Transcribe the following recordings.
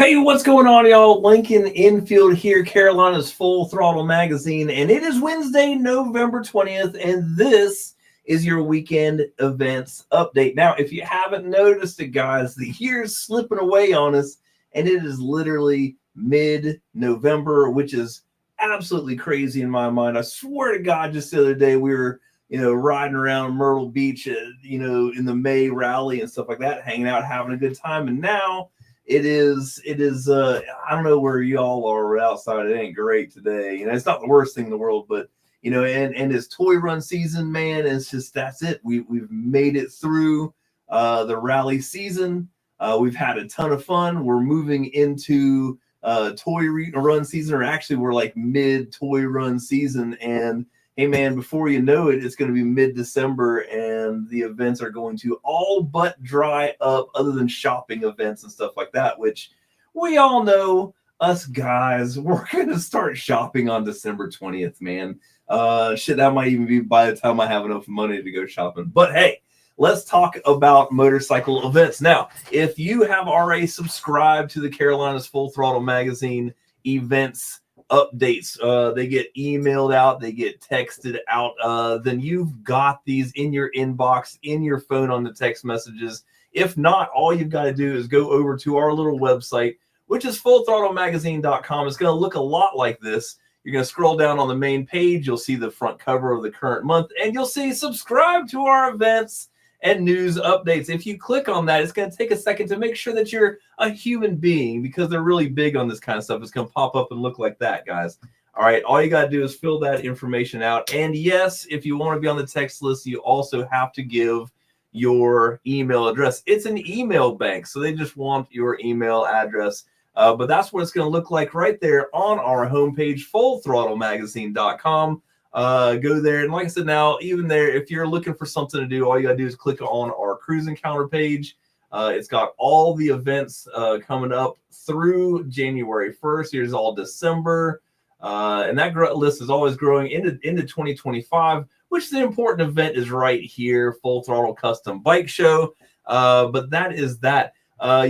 Hey, what's going on, y'all? Lincoln Infield here, Carolina's Full Throttle Magazine, and it is Wednesday, November 20th, and this is your weekend events update. Now, if you haven't noticed it, guys, the year's slipping away on us, and it is literally mid-November, which is absolutely crazy in my mind. I swear to God, just the other day we were, riding around Myrtle Beach, in the May rally and stuff like that, hanging out, having a good time, and now it is I don't know where y'all are outside. It ain't great today. It's not the worst thing in the world, but and it's toy run season, man. It's just that's it. We've made it through the rally season. We've had a ton of fun. We're moving into toy run season, or actually we're like mid toy run season. And hey, man, before you know it, it's going to be mid-December, and the events are going to all but dry up, other than shopping events and stuff like that, which we all know, us guys, we're going to start shopping on December 20th, man. Shit, that might even be by the time I have enough money to go shopping. But hey, let's talk about motorcycle events. Now, if you have already subscribed to the Carolina's Full Throttle Magazine events updates, they get emailed out, they get texted out, then you've got these in your inbox, in your phone, on the text messages. If not, all you've got to do is go over to our little website, which is fullthrottlemagazine.com. It's going to look a lot like this. You're going to scroll down on the main page, you'll see the front cover of the current month, and you'll see subscribe to our events and news updates. If you click on that, it's going to take a second to make sure that you're a human being, because they're really big on this kind of stuff. It's going to pop up and look like that, guys. All right, all you got to do is fill that information out. And yes, if you want to be on the text list, you also have to give your email address. It's an email bank, so they just want your email address. But that's what it's going to look like right there on our homepage, fullthrottlemagazine.com. Go there, and like I said, now even there, if you're looking for something to do, all you gotta do is click on our cruise encounter page. It's got all the events coming up through January 1st. Here's all December, and that list is always growing into 2025, which the important event is right here, Full Throttle Custom Bike Show. But that is that.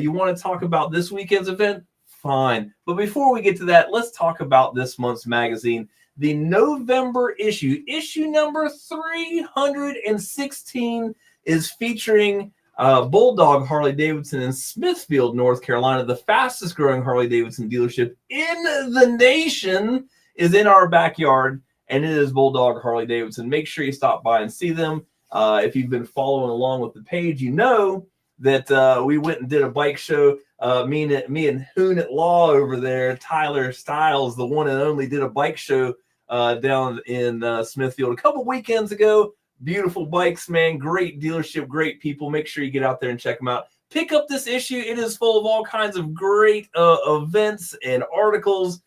You want to talk about this weekend's event? Fine, but before we get to that, let's talk about this month's magazine. The November issue number 316, is featuring Bulldog Harley-Davidson in Smithfield, North Carolina. The fastest growing Harley-Davidson dealership in the nation is in our backyard, and it is Bulldog Harley-Davidson. Make sure you stop by and see them. If you've been following along with the page, you know that we went and did a bike show. Me and Hoon at Law over there, Tyler Styles, the one and only, did a bike show down in Smithfield a couple weekends ago. Beautiful bikes, man. Great dealership, great people. Make sure you get out there and check them out. Pick up this issue. It is full of all kinds of great events and articles,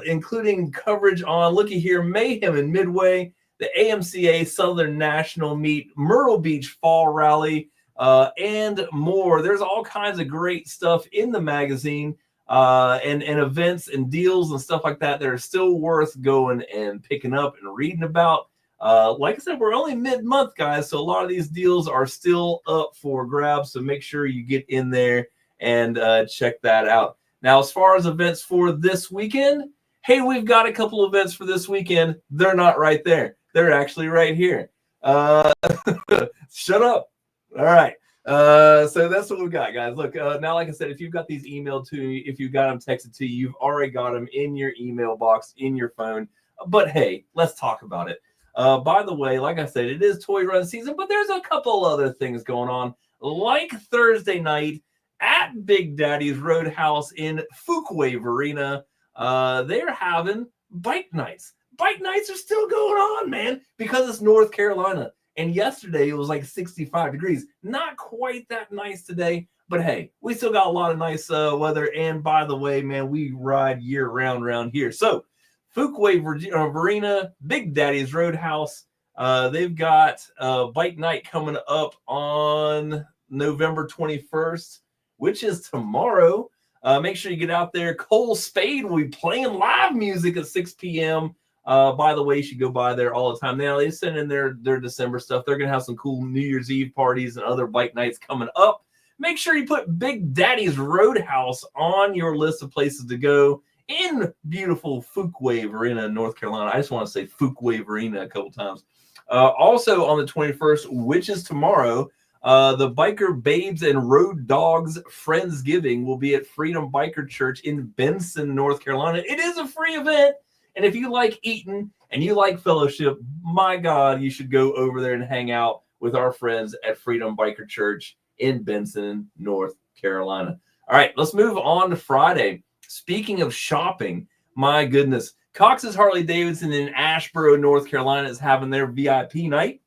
including coverage on, looky here, Mayhem and Midway, the AMCA Southern National Meet, Myrtle Beach Fall Rally, and more. There's all kinds of great stuff in the magazine, and events and deals and stuff like that are still worth going and picking up and reading about. Like I said, we're only mid-month, guys, so a lot of these deals are still up for grabs, so make sure you get in there and check that out. Now, as far as events for this weekend, hey, we've got a couple events for this weekend. They're not right there. They're actually right here. Shut up. All right. So that's what we've got, guys. Look, now, like I said, if you've got these emailed to you, if you've got them texted to you, you've already got them in your email box, in your phone. But hey, let's talk about it. By the way, like I said, it is toy run season, but there's a couple other things going on. Like Thursday night at Big Daddy's Roadhouse in Fuquay Arena, they're having bike nights. Bike nights are still going on, man, because it's North Carolina. And yesterday it was like 65 degrees. Not quite that nice today, but hey, we still got a lot of nice weather. And by the way, man, we ride year round around here. So Fuquay Arena, Big Daddy's Roadhouse, they've got bike night coming up on November 21st, which is tomorrow. Make sure you get out there. Cole Spade will be playing live music at 6 p.m. By the way, you should go by there all the time. Now they send in their December stuff. They're gonna have some cool New Year's Eve parties and other bike nights coming up. make sure you put Big Daddy's Roadhouse on your list of places to go in beautiful Fuquay Arena, North Carolina. I just want to say Fuquay Arena a couple times. Also on the 21st, which is tomorrow, the Biker Babes and Road Dogs Friendsgiving will be at Freedom Biker Church in Benson, North Carolina. It is a free event, and if you like eating and you like fellowship, my God, you should go over there and hang out with our friends at Freedom Biker Church in Benson, North Carolina. All right, let's move on to Friday. Speaking of shopping, my goodness, Cox's Harley Davidson in Asheboro, North Carolina is having their VIP night.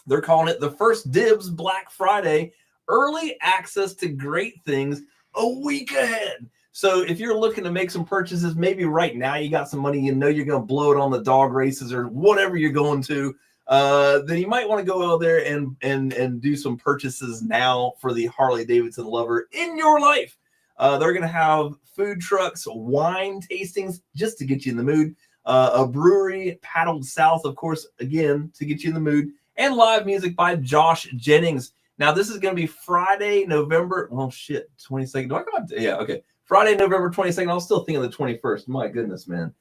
They're calling it the First Dibs Black Friday, early access to great things a week ahead. So if you're looking to make some purchases, maybe right now you got some money, you know you're going to blow it on the dog races or whatever you're going to, then you might want to go out there and do some purchases now for the Harley Davidson lover in your life. They're going to have food trucks, wine tastings, just to get you in the mood, a brewery, Paddled South, of course, again, to get you in the mood, and live music by Josh Jennings. Now, this is going to be Friday, November, 22nd. Do I go out? Yeah, okay. Friday, November 22nd. I was still thinking the 21st. My goodness, man.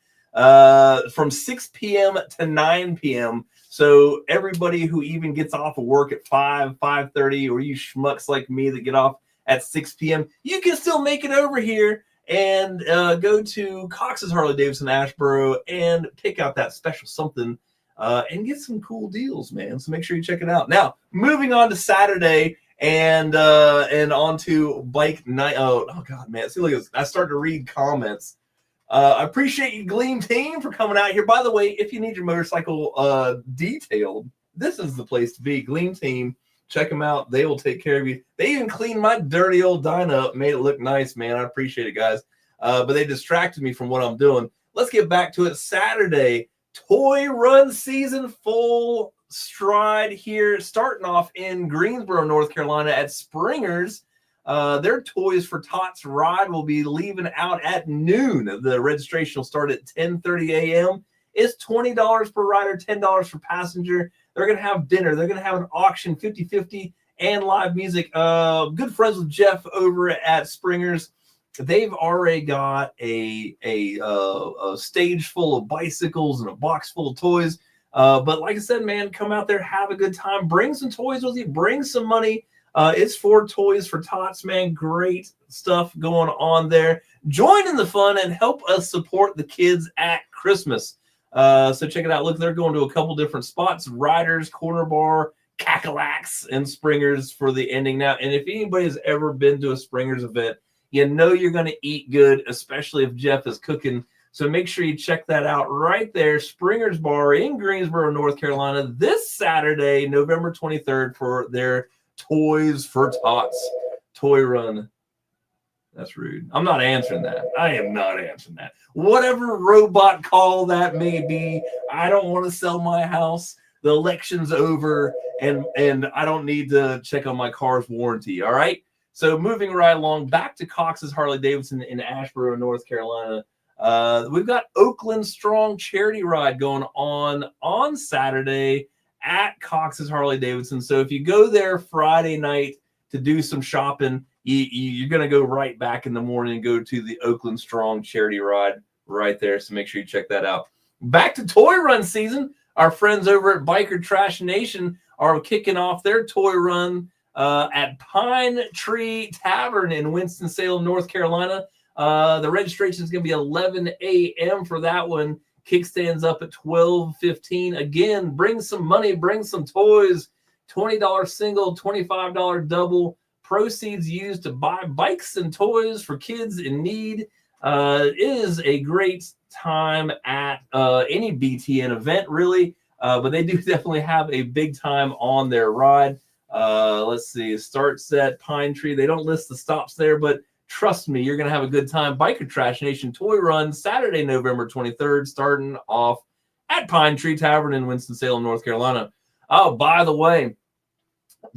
From 6 p.m. to 9 p.m. So everybody who even gets off of work at 5:30, or you schmucks like me that get off at 6 p.m., you can still make it over here and go to Cox's Harley Davidson Asheboro and pick out that special something and get some cool deals, man. So make sure you check it out. Now, moving on to Saturday and on to bike night. Oh God, man. See, look, I start to read comments. I appreciate you, Gleam Team, for coming out here. By the way, if you need your motorcycle detailed, this is the place to be. Gleam Team. Check them out. They will take care of you. They even cleaned my dirty old Dyna up, made it look nice, man. I appreciate it, guys. But they distracted me from what I'm doing. Let's get back to it. Saturday, toy run season full stride here, starting off in Greensboro, North Carolina at Springer's. Their Toys for Tots ride will be leaving out at noon. The registration will start at 10:30 a.m. It's $20 per rider, $10 for passenger. They're going to have dinner. They're going to have an auction, 50-50, and live music. Good friends with Jeff over at Springer's. They've already got a stage full of bicycles and a box full of toys. But like I said, man, come out there, have a good time. Bring some toys with you. Bring some money. It's for Toys for Tots, man. Great stuff going on there. Join in the fun and help us support the kids at Christmas. So check it out. Look, they're going to a couple different spots: Riders, Corner Bar, Cackalacks, and Springer's for the ending now. And if anybody has ever been to a Springer's event, you know you're going to eat good, especially if Jeff is cooking. So make sure you check that out right there. Springer's Bar in Greensboro, North Carolina, this Saturday, November 23rd, for their Toys for Tots toy run. That's rude. I'm not answering that. I am not answering that. Whatever robot call that may be, I don't want to sell my house. The election's over, and I don't need to check on my car's warranty. All right. So moving right along, back to Cox's Harley Davidson in Asheboro, North Carolina. We've got Oakland Strong Charity Ride going on Saturday at Cox's Harley Davidson. So if you go there Friday night to do some shopping, you're going to go right back in the morning and go to the Oakland Strong Charity Ride right there. So make sure you check that out. Back to toy run season. Our friends over at Biker Trash Nation are kicking off their toy run at Pine Tree Tavern in Winston-Salem, North Carolina. The registration is going to be 11 a.m. for that one. Kickstands up at 12:15. Again, bring some money, bring some toys. $20 single, $25 double. Proceeds used to buy bikes and toys for kids in need. It is a great time at any BTN event, really. But they do definitely have a big time on their ride. Let's see. Starts at Pine Tree. They don't list the stops there, but trust me, you're going to have a good time. Biker Trash Nation Toy Run, Saturday, November 23rd, starting off at Pine Tree Tavern in Winston-Salem, North Carolina. Oh, by the way,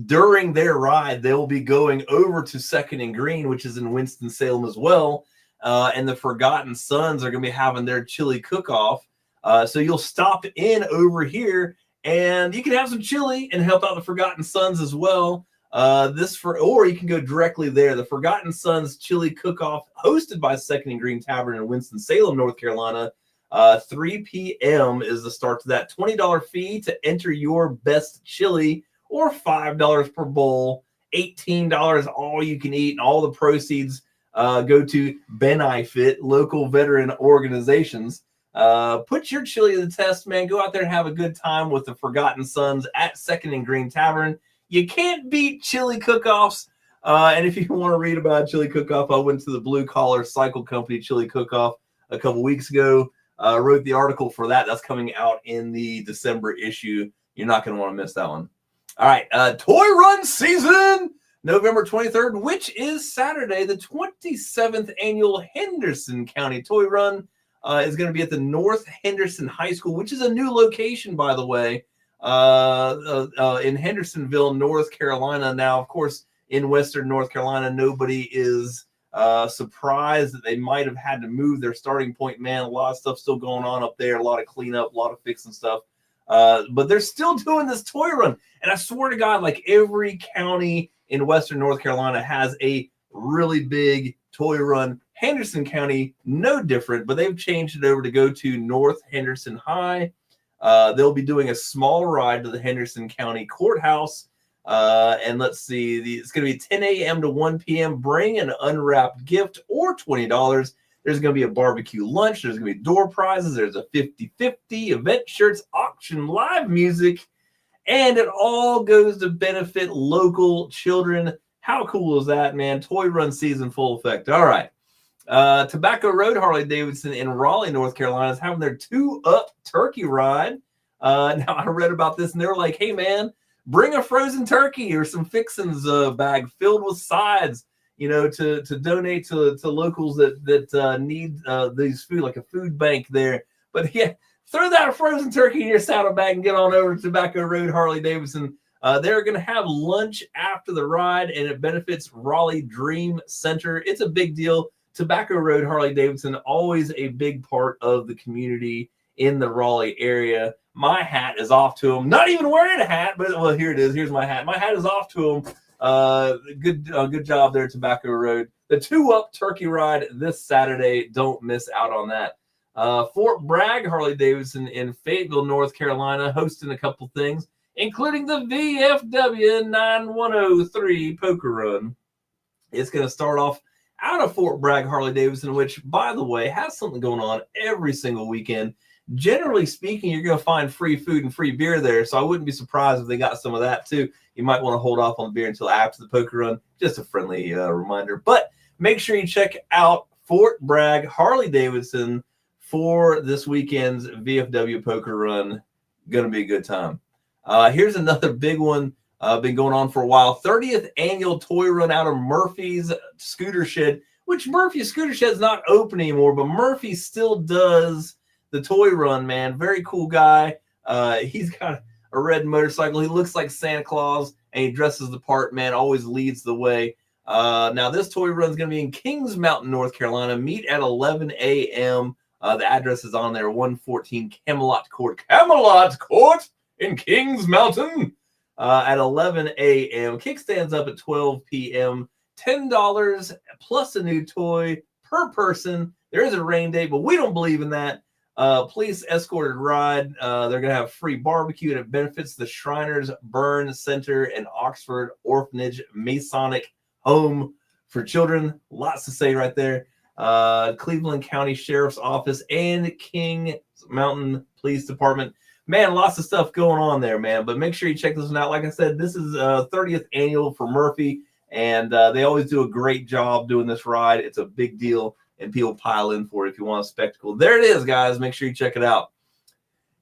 during their ride, they will be going over to Second and Green, which is in Winston-Salem as well. And the Forgotten Sons are going to be having their chili cook-off. So you'll stop in over here, and you can have some chili and help out the Forgotten Sons as well. Or you can go directly there. The Forgotten Sons Chili Cook-Off, hosted by Second and Green Tavern in Winston-Salem, North Carolina. 3 p.m. is the start to that. $20 fee to enter your best chili, or $5 per bowl. $18 all you can eat, and all the proceeds go to Benefit, local veteran organizations. Put your chili to the test, man. Go out there and have a good time with the Forgotten Sons at Second and Green Tavern. You can't beat chili cook-offs. And if you want to read about chili cook-off, I went to the Blue Collar Cycle Company chili cook-off a couple weeks ago. Wrote the article for that. That's coming out in the December issue. You're not going to want to miss that one. All right, Toy Run season, November 23rd, which is Saturday, the 27th annual Henderson County Toy Run is going to be at the North Henderson High School, which is a new location, by the way, in Hendersonville, North Carolina. Now, of course, in Western North Carolina, nobody is surprised that they might have had to move their starting point. Man, a lot of stuff still going on up there, a lot of cleanup, a lot of fixing stuff. But they're still doing this toy run. And I swear to God, like every county in Western North Carolina has a really big toy run. Henderson County, no different, but they've changed it over to go to North Henderson High. They'll be doing a small ride to the Henderson County Courthouse. And let's see, it's going to be 10 a.m. to 1 p.m. Bring an unwrapped gift or $20. There's going to be a barbecue lunch. There's going to be door prizes. There's a 50-50, event shirts, auction, live music, and it all goes to benefit local children. How cool is that, man? Toy run season full effect. All right. Tobacco Road Harley-Davidson in Raleigh, North Carolina is having their 2-Up turkey ride. Now, I read about this, and they were like, hey, man, bring a frozen turkey or some fixins bag filled with sides, you know, to donate to locals that need these food, like a food bank there. But yeah, throw that frozen turkey in your saddlebag and get on over to Tobacco Road Harley-Davidson. They're going to have lunch after the ride, and it benefits Raleigh Dream Center. It's a big deal. Tobacco Road Harley-Davidson, always a big part of the community in the Raleigh area. My hat is off to them. Not even wearing a hat, but well, here it is. Here's my hat. My hat is off to them. Good job there, Tobacco Road. The 2-Up turkey ride this Saturday. Don't miss out on that. Fort Bragg Harley-Davidson in Fayetteville, North Carolina, hosting a couple things, including the VFW 9103 Poker Run. It's going to start off out of Fort Bragg Harley-Davidson, which, by the way, has something going on every single weekend. Generally speaking, you're going to find free food and free beer there, so I wouldn't be surprised if they got some of that too. You might want to hold off on the beer until after the poker run. Just a friendly reminder. But make sure you check out Fort Bragg Harley-Davidson for this weekend's VFW poker run. Going to be a good time. Here's another big one. Been going on for a while. 30th annual toy run out of Murphy's Scooter Shed, which Murphy's Scooter Shed is not open anymore, but Murphy still does the toy run, man. Very cool guy. He's got a red motorcycle. He looks like Santa Claus, and he dresses the part, man. Always leads the way. Now, this toy run is going to be in Kings Mountain, North Carolina. Meet at 11 a.m. The address is on there, 114 Camelot Court. Camelot Court in Kings Mountain. At 11 a.m. Kickstands up at 12 p.m. $10 plus a new toy per person. There is a rain date, but we don't believe in that. Police escorted ride. They're going to have free barbecue, and it benefits the Shriners Burn Center and Oxford Orphanage Masonic Home for Children. Lots to say right there. Cleveland County Sheriff's Office and King Mountain Police Department. Man, lots of stuff going on there, man. But make sure you check this one out. Like I said, this is 30th annual for Murphy, and they always do a great job doing this ride. It's a big deal, and people pile in for it if you want a spectacle. There it is, guys. Make sure you check it out.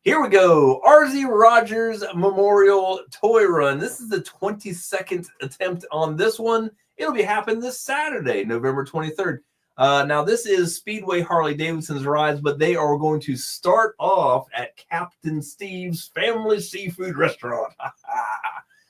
Here we go. R.Z. Rogers Memorial Toy Run. This is the 22nd attempt on this one. It'll be happening this Saturday, November 23rd. Now, this is Speedway Harley-Davidson's rides, but they are going to start off at Captain Steve's Family Seafood Restaurant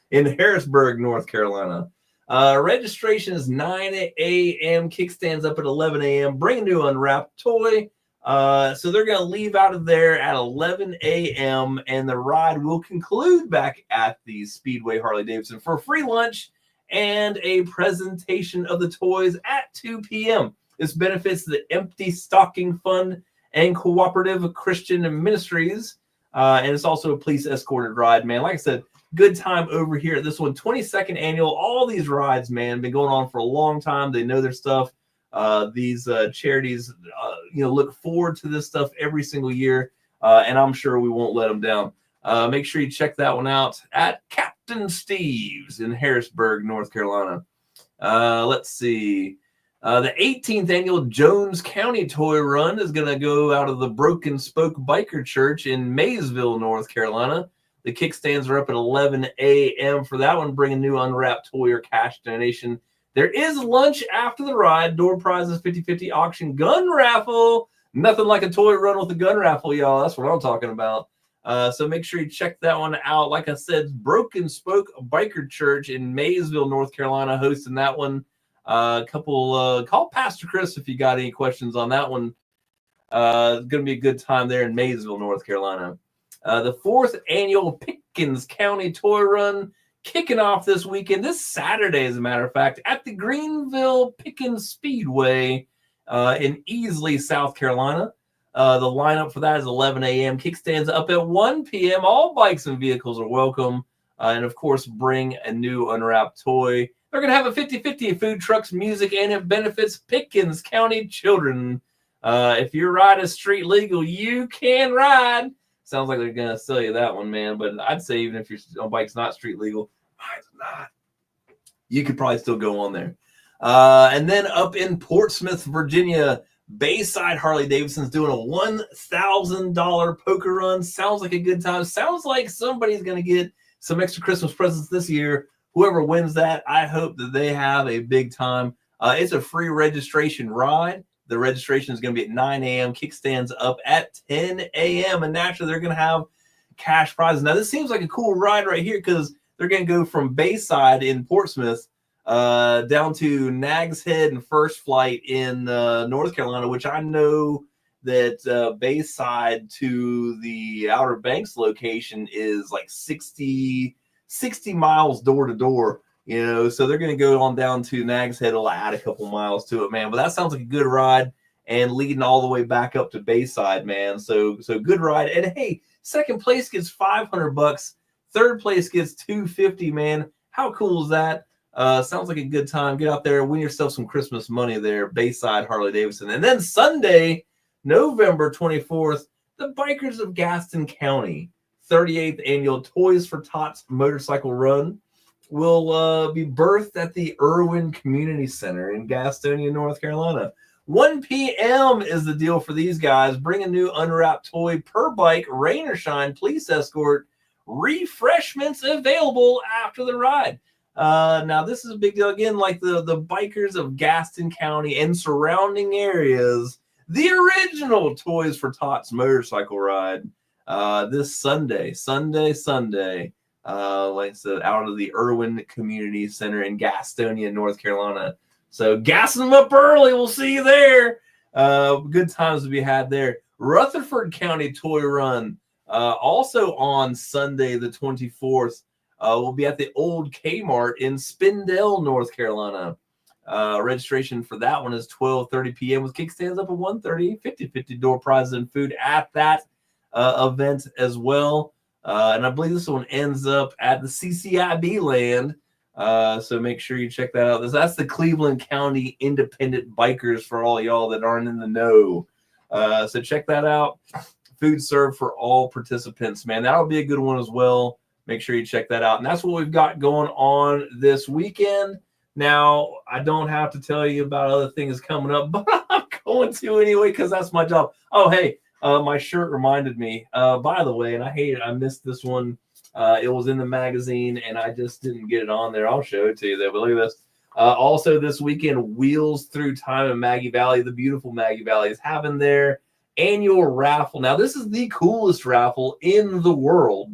in Harrisburg, North Carolina. Registration is 9 a.m. Kickstands up at 11 a.m. Bring a new unwrapped toy. So they're going to leave out of there at 11 a.m. and the ride will conclude back at the Speedway Harley-Davidson for free lunch and a presentation of the toys at 2 p.m. This benefits the Empty Stocking Fund and Cooperative Christian Ministries. And it's also a police escorted ride, man. Like I said, good time over here at this one. 22nd annual. All these rides, man, been going on for a long time. They know their stuff. These charities, look forward to this stuff every single year. And I'm sure we won't let them down. Make sure you check that one out at Captain Steve's in Harrisburg, North Carolina. Let's see. The 18th annual Jones County Toy Run is going to go out of the Broken Spoke Biker Church in Maysville, North Carolina. The kickstands are up at 11 a.m. for that one. Bring a new unwrapped toy or cash donation. There is lunch after the ride. Door prizes, 50-50 auction, gun raffle. Nothing like a toy run with a gun raffle, y'all. That's what I'm talking about. So make sure you check that one out. Like I said, Broken Spoke Biker Church in Maysville, North Carolina, hosting that one. Call Pastor Chris if you got any questions on that one. It's going to be a good time there in Maysville, North Carolina. The 4th annual Pickens County Toy Run kicking off this weekend, this Saturday, as a matter of fact, at the Greenville Pickens Speedway in Easley, South Carolina. The lineup for that is 11 a.m. Kickstands up at 1 p.m. All bikes and vehicles are welcome. And, of course, bring a new unwrapped toy. They're going to have a 50-50 food trucks, music, and it benefits Pickens County children. If your ride is street legal, you can ride. Sounds like they're going to sell you that one, man. But I'd say even if your bike's not street legal, mine's not, you could probably still go on there. And then up in Portsmouth, Virginia, Bayside Harley-Davidson's doing a $1,000 poker run. Sounds like a good time. Sounds like somebody's going to get some extra Christmas presents this year. Whoever wins that, I hope that they have a big time. It's a free registration ride. The registration is going to be at 9 a.m. Kickstands up at 10 a.m. And naturally, they're going to have cash prizes. Now, this seems like a cool ride right here because they're going to go from Bayside in Portsmouth down to Nags Head and First Flight in North Carolina, which I know that Bayside to the Outer Banks location is like 60 miles door to door, so they're going to go on down to Nags Head. It'll add a couple miles to it, man. But that sounds like a good ride and leading all the way back up to Bayside, man. So good ride. And hey, second place gets $500. Third place gets $250, man. How cool is that? Sounds like a good time. Get out there, win yourself some Christmas money there, Bayside Harley-Davidson. And then Sunday, November 24th, the Bikers of Gaston County 38th annual Toys for Tots motorcycle run will be birthed at the Irwin Community Center in Gastonia, North Carolina. 1 p.m. is the deal for these guys. Bring a new unwrapped toy per bike, rain or shine, police escort, refreshments available after the ride. Now, this is a big deal. Again, like the Bikers of Gaston County and surrounding areas, the original Toys for Tots motorcycle ride. This Sunday, like I said, out of the Irwin Community Center in Gastonia, North Carolina. So gassing them up early. We'll see you there. Good times to be had there. Rutherford County Toy Run, also on Sunday, the 24th, will be at the old Kmart in Spindale, North Carolina. Registration for that one is 12:30 p.m. with kickstands up at 1:30, 50-50 door prizes and food at that event as well. And I believe this one ends up at the CCIB land. So make sure you check that out. That's the Cleveland County Independent Bikers for all y'all that aren't in the know. So check that out. Food served for all participants, man. That'll be a good one as well. Make sure you check that out. And that's what we've got going on this weekend. Now, I don't have to tell you about other things coming up, but I'm going to anyway because that's my job. Oh, hey, my shirt reminded me, by the way, and I hate it. I missed this one. It was in the magazine, and I just didn't get it on there. I'll show it to you, though. But look at this. Also, this weekend, Wheels Through Time in Maggie Valley, the beautiful Maggie Valley, is having their annual raffle. Now, this is the coolest raffle in the world.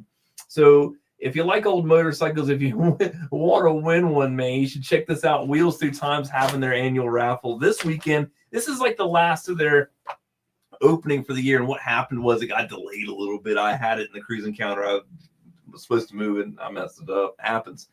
So if you like old motorcycles, if you want to win one, man, you should check this out. Wheels Through Time's having their annual raffle this weekend. This is like the last of their opening for the year. And what happened was it got delayed a little bit. I had it in the cruise encounter. I was supposed to move it, and I messed it up. It happens.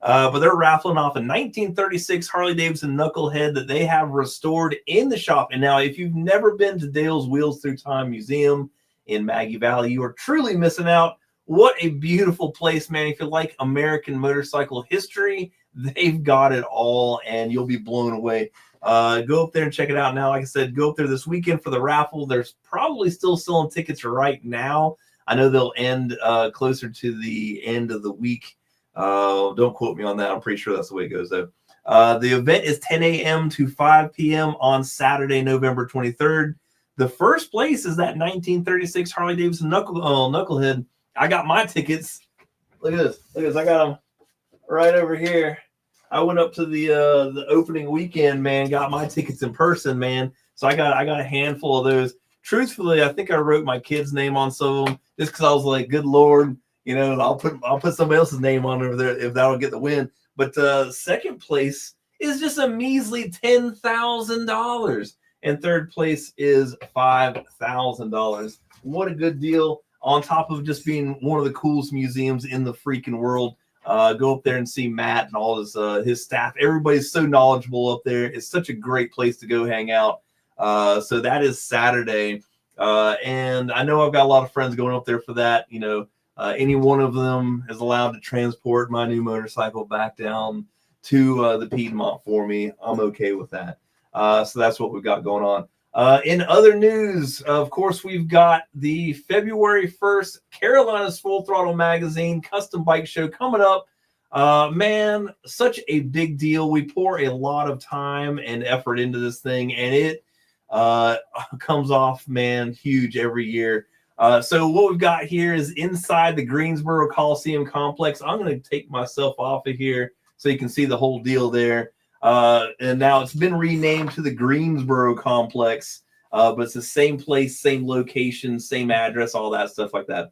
But they're raffling off a 1936 Harley-Davidson Knucklehead that they have restored in the shop. And now, if you've never been to Dale's Wheels Through Time Museum in Maggie Valley, you are truly missing out. What a beautiful place, man. If you like American motorcycle history, they've got it all, and you'll be blown away. Go up there and check it out now. Like I said, go up there this weekend for the raffle. There's probably still selling tickets right now. I know they'll end closer to the end of the week. Don't quote me on that. I'm pretty sure that's the way it goes, though. The event is 10 a.m. to 5 p.m. on Saturday, November 23rd. The first place is that 1936 Harley-Davidson Knucklehead. I got my tickets. Look at this. Look at this. I got them right over here. I went up to the opening weekend, man. Got my tickets in person, man. So I got a handful of those. Truthfully, I think I wrote my kid's name on some of them just because I was like, good Lord, you know, I'll put somebody else's name on over there if that'll get the win. But second place is just a measly $10,000, and third place is $5,000. What a good deal! On top of just being one of the coolest museums in the freaking world. Go up there and see Matt and all his staff. Everybody's so knowledgeable up there. It's such a great place to go hang out. So that is Saturday. And I know I've got a lot of friends going up there for that. You know, any one of them is allowed to transport my new motorcycle back down to the Piedmont for me. I'm okay with that. So that's what we've got going on. In other news, of course, we've got the February 1st Carolina's Full Throttle Magazine Custom Bike Show coming up. Man, such a big deal. We pour a lot of time and effort into this thing, and it comes off, man, huge every year. So what we've got here is inside the Greensboro Coliseum complex. I'm going to take myself off of here so you can see the whole deal there. And now it's been renamed to the Greensboro Complex, but it's the same place, same location, same address, all that stuff like that.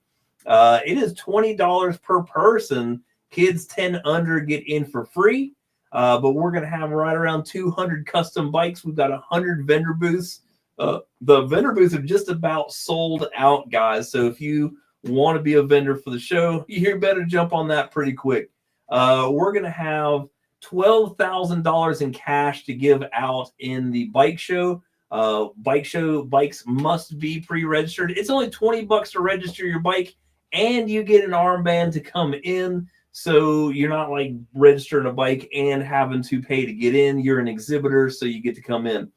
It is $20 per person. Kids 10 under get in for free, but we're going to have right around 200 custom bikes. We've got 100 vendor booths. The vendor booths are just about sold out, guys. So if you want to be a vendor for the show, you better jump on that pretty quick. We're going to have $12,000 in cash to give out in the bike show. Bikes must be pre-registered. It's only $20 to register your bike, and you get an armband to come in. So you're not like registering a bike and having to pay to get in. You're an exhibitor, so you get to come in.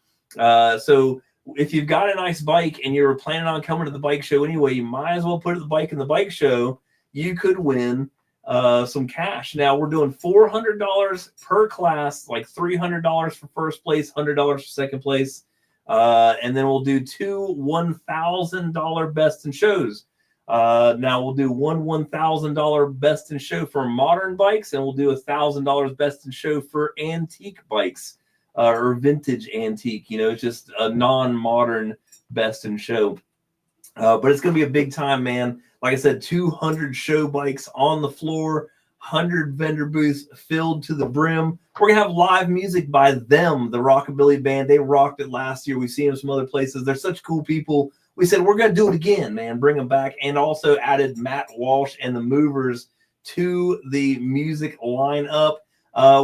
So if you've got a nice bike and you're planning on coming to the bike show anyway, you might as well put the bike in the bike show. You could win some cash. Now we're doing $400 per class, like $300 for first place, $100 for second place, and then we'll do two $1,000 best in shows. Now we'll do one $1,000 best in show for modern bikes, and we'll do $1,000 best in show for antique bikes, or vintage antique. You know, it's just a non-modern best in show. But it's going to be a big time, man. Like I said, 200 show bikes on the floor, 100 vendor booths filled to the brim. We're going to have live music by them, the Rockabilly Band. They rocked it last year. We've seen them some other places. They're such cool people. We said, we're going to do it again, man. Bring them back. And also added Matt Walsh and the Movers to the music lineup.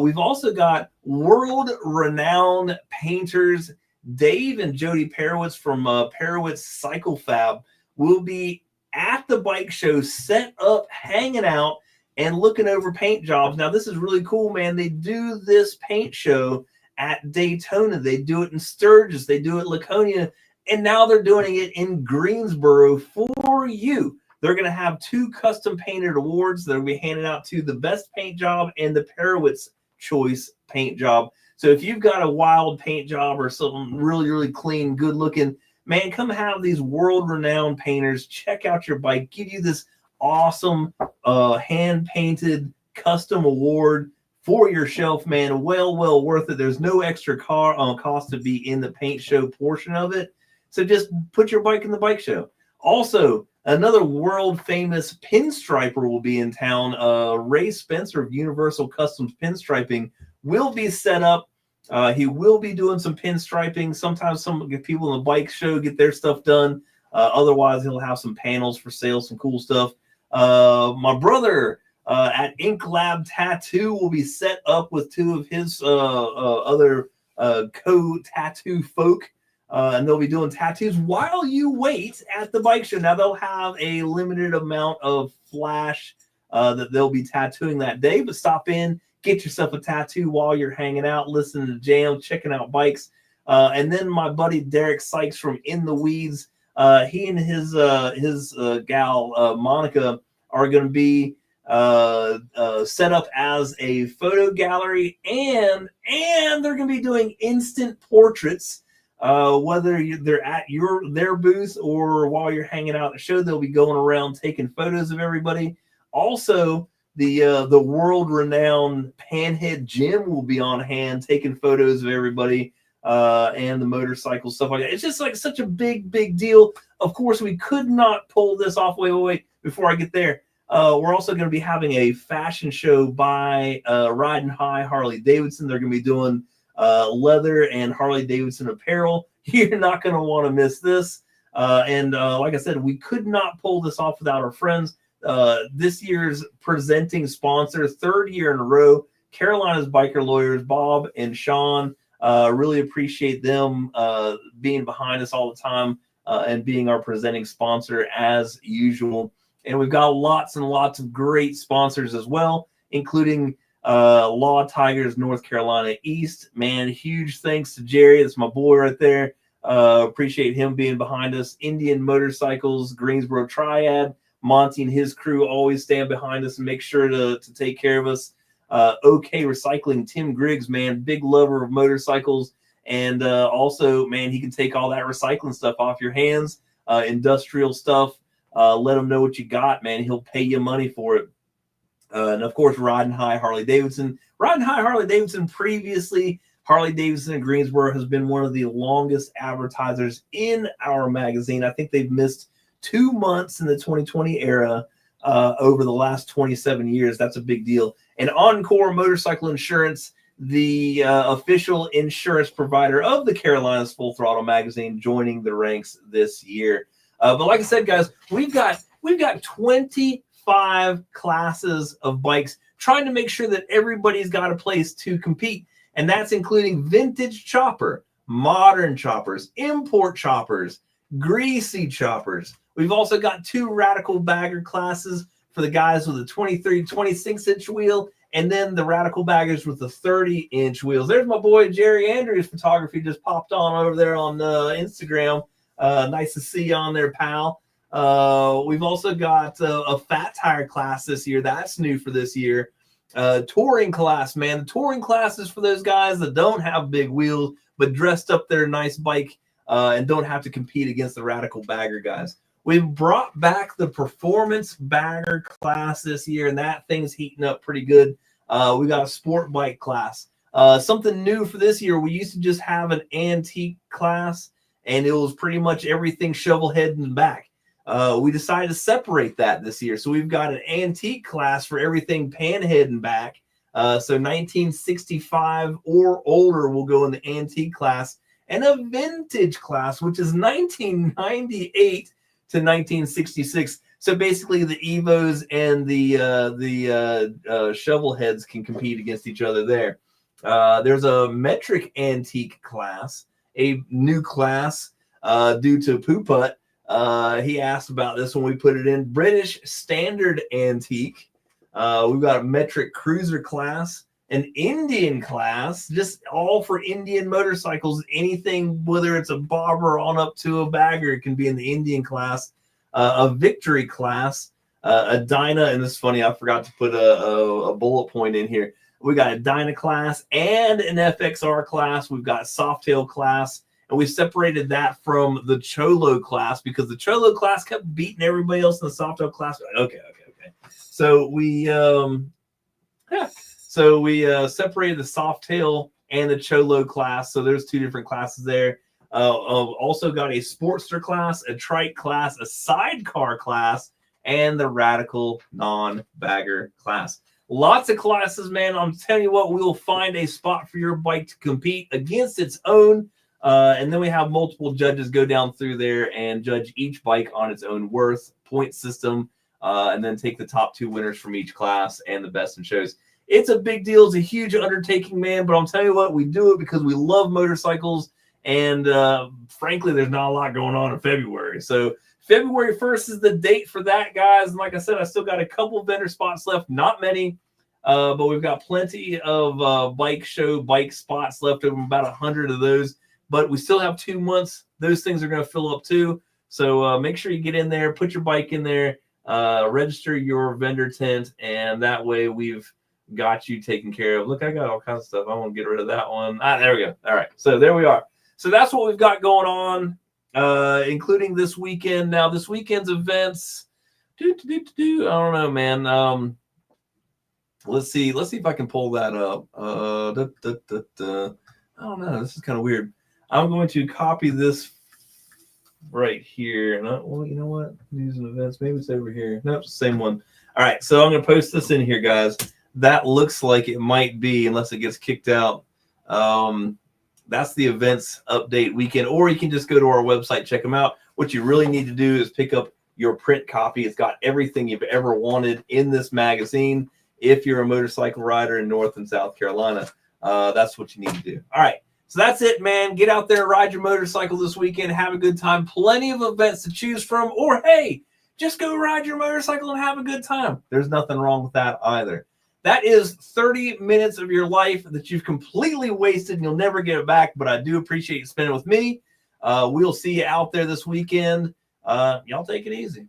We've also got world-renowned painters Dave and Jody Perowitz from Perowitz Cycle Fab will be at the bike show, set up, hanging out, and looking over paint jobs. Now, this is really cool, man. They do this paint show at Daytona. They do it in Sturgis. They do it in Laconia. And now they're doing it in Greensboro for you. They're going to have 2 custom painted awards that will be handed out to the best paint job and the Perowitz Choice paint job. So if you've got a wild paint job or something really, really clean, good looking, man, come have these world-renowned painters check out your bike, give you this awesome hand-painted custom award for your shelf, man. Well worth it. There's no extra cost to be in the paint show portion of it. So just put your bike in the bike show. Also, another world-famous pinstriper will be in town. Ray Spencer of Universal Customs Pinstriping will be set up. He will be doing some pinstriping. Sometimes some people in the bike show get their stuff done. Otherwise, he'll have some panels for sale, some cool stuff. My brother, at Ink Lab Tattoo will be set up with two of his other co-tattoo folk. And they'll be doing tattoos while you wait at the bike show. Now, they'll have a limited amount of flash that they'll be tattooing that day, but stop in, get yourself a tattoo while you're hanging out, listening to jam, checking out bikes. And then my buddy Derek Sykes from In the Weeds, he and his gal Monica are going to be set up as a photo gallery, and they're going to be doing instant portraits. Whether they're at their booth or while you're hanging out at the show, they'll be going around taking photos of everybody. Also, the world-renowned Panhead Jim will be on hand taking photos of everybody and the motorcycle stuff like that. It's just like such a big deal. Of course, we could not pull this off. Wait, before I get there. We're also going to be having a fashion show by Riding High Harley Davidson. They're going to be doing leather and Harley Davidson apparel. You're not going to want to miss this. And like I said, we could not pull this off without our friends. This year's presenting sponsor, third year in a row, Carolina's Biker Lawyers, Bob and Sean. Really appreciate them being behind us all the time and being our presenting sponsor as usual. And we've got lots and lots of great sponsors as well, including Law Tigers North Carolina East. Man, huge thanks to Jerry. That's my boy right there. Appreciate him being behind us. Indian Motorcycles, Greensboro Triad. Monty and his crew always stand behind us and make sure to take care of us. OK Recycling, Tim Griggs, man, big lover of motorcycles. And also, man, he can take all that recycling stuff off your hands, industrial stuff. Let him know what you got, man. He'll pay you money for it. And of course, Riding High Harley Davidson. Riding High Harley Davidson, previously, Harley Davidson in Greensboro has been one of the longest advertisers in our magazine. I think they've missed 2 months in the 2020 era over the last 27 years. That's a big deal. And Encore Motorcycle Insurance, the official insurance provider of the Carolinas Full Throttle magazine, joining the ranks this year. But like I said, guys, we've got 25 classes of bikes, trying to make sure that everybody's got a place to compete. And that's including vintage chopper, modern choppers, import choppers, greasy choppers. We've also got 2 radical bagger classes for the guys with a 23, 26-inch wheel, and then the radical baggers with the 30-inch wheels. There's my boy Jerry Andrews Photography, just popped on over there on Instagram. Nice to see you on there, pal. We've also got a fat tire class this year. That's new for this year. Touring class, man. The touring class is for those guys that don't have big wheels, but dressed up their nice bike and don't have to compete against the radical bagger guys. We've brought back the performance bagger class this year, and that thing's heating up pretty good. We got a sport bike class. Something new for this year, we used to just have an antique class, and it was pretty much everything shovel head and back. We decided to separate that this year. So we've got an antique class for everything panhead and back. So 1965 or older will go in the antique class, and a vintage class, which is 1998 to 1966. So basically the Evos and the shovel heads can compete against each other there. There's a metric antique class, a new class due to Pooput. He asked about this when we put it in. British Standard Antique. We've got a metric cruiser class, an Indian class, just all for Indian motorcycles. Anything, whether it's a bobber on up to a bagger, it can be in the Indian class. A victory class, a Dyna, and this is funny, I forgot to put a bullet point in here. We got a Dyna class and an FXR class. We've got Softail class. And we separated that from the Cholo class because the Cholo class kept beating everybody else in the Softail class. Okay. So we separated the Softail and the Cholo class. So there's 2 different classes there. Also got a Sportster class, a Trike class, a Sidecar class, and the Radical Non-Bagger class. Lots of classes, man. I'm telling you what, we'll find a spot for your bike to compete against its own. And then we have multiple judges go down through there and judge each bike on its own worth, point system, and then take the top 2 winners from each class and the best in shows. It's a big deal. It's a huge undertaking, man. But I'm telling you what, we do it because we love motorcycles. And frankly, there's not a lot going on in February. So February 1st is the date for that, guys. And like I said, I still got a couple vendor spots left. Not many, but we've got plenty of bike spots left, over about 100 of those. But we still have 2 months. Those things are going to fill up too. So make sure you get in there, put your bike in there, register your vendor tent, and that way we've got you taken care of. Look, I got all kinds of stuff. I want to get rid of that one. There we go. All right. So there we are. So that's what we've got going on, including this weekend. Now, this weekend's events, I don't know, man. Let's see if I can pull that up. I don't know. This is kind of weird. I'm going to copy this right here. Well, you know what? News and events. Maybe it's over here. Nope, it's the same one. All right. So I'm going to post this in here, guys. That looks like it might be, unless it gets kicked out. That's the events update weekend, or you can just go to our website, check them out. What you really need to do is pick up your print copy. It's got everything you've ever wanted in this magazine. If you're a motorcycle rider in North and South Carolina, that's what you need to do. All right. So that's it, man. Get out there and ride your motorcycle this weekend. Have a good time. Plenty of events to choose from. Or, hey, just go ride your motorcycle and have a good time. There's nothing wrong with that either. That is 30 minutes of your life that you've completely wasted and you'll never get it back, but I do appreciate you spending with me. We'll see you out there this weekend. Y'all take it easy.